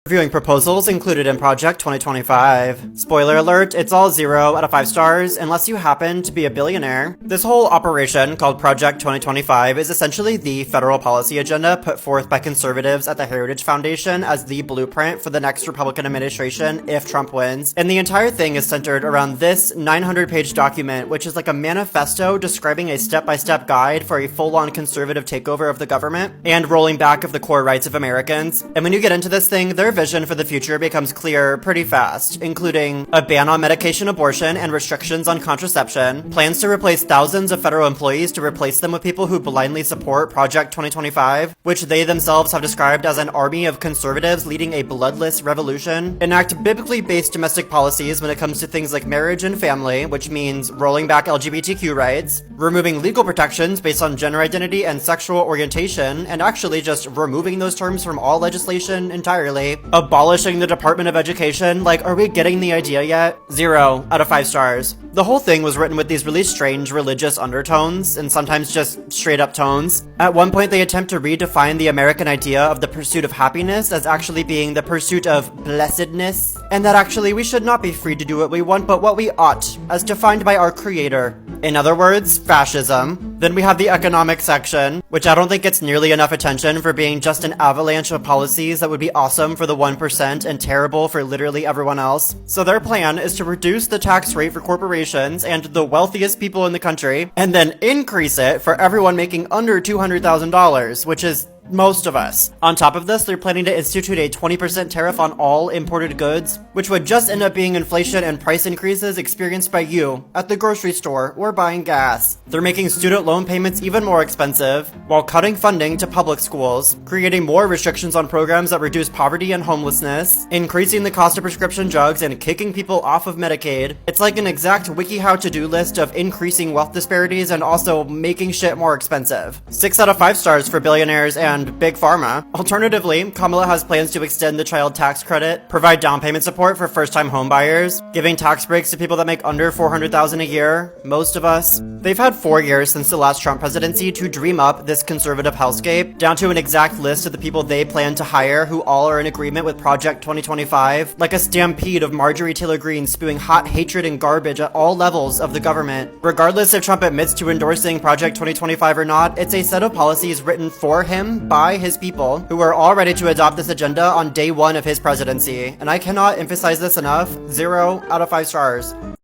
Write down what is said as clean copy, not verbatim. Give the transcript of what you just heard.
Reviewing proposals included in Project 2025. Spoiler alert, it's all 0 out of 5 stars unless you happen to be a billionaire. This whole operation, called Project 2025, is essentially the federal policy agenda put forth by conservatives at the Heritage Foundation as the blueprint for the next Republican administration if Trump wins. And the entire thing is centered around this 900-page document, which is like a manifesto describing a step-by-step guide for a full-on conservative takeover of the government and rolling back of the core rights of Americans. And when you get into this thing, their vision for the future becomes clear pretty fast, including a ban on medication abortion and restrictions on contraception, plans to replace thousands of federal employees to replace them with people who blindly support Project 2025, which they themselves have described as an army of conservatives leading a bloodless revolution, enact biblically based domestic policies when it comes to things like marriage and family, which means rolling back LGBTQ rights, removing legal protections based on gender identity and sexual orientation, and actually just removing those terms from all legislation entirely, abolishing the Department of Education. Like, are we getting the idea yet? 0 out of 5 stars. The whole thing was written with these really strange religious undertones, and sometimes just straight up tones. At one point, they attempt to redefine the American idea of the pursuit of happiness as actually being the pursuit of blessedness, and that actually we should not be free to do what we want, but what we ought, as defined by our creator. In other words, fascism. Then we have the economic section, which I don't think gets nearly enough attention for being just an avalanche of policies that would be awesome for the 1% and terrible for literally everyone else. So their plan is to reduce the tax rate for corporations and the wealthiest people in the country, and then increase it for everyone making under $200,000, which is most of us. On top of this, they're planning to institute a 20% tariff on all imported goods, which would just end up being inflation and price increases experienced by you at the grocery store or buying gas. They're making student loan payments even more expensive, while cutting funding to public schools, creating more restrictions on programs that reduce poverty and homelessness, increasing the cost of prescription drugs, and kicking people off of Medicaid. It's like an exact WikiHow to-do list of increasing wealth disparities and also making shit more expensive. 6 out of 5 stars for billionaires and Big Pharma. Alternatively, Kamala has plans to extend the child tax credit, provide down payment support for first-time homebuyers, giving tax breaks to people that make under $400,000 a year, most of us. They've had 4 years since the last Trump presidency to dream up this conservative hellscape, down to an exact list of the people they plan to hire who all are in agreement with Project 2025, like a stampede of Marjorie Taylor Greene spewing hot hatred and garbage at all levels of the government. Regardless if Trump admits to endorsing Project 2025 or not, it's a set of policies written for him by his people who are all ready to adopt this agenda on day 1 of his presidency. And I cannot emphasize this enough, 0 out of 5 stars.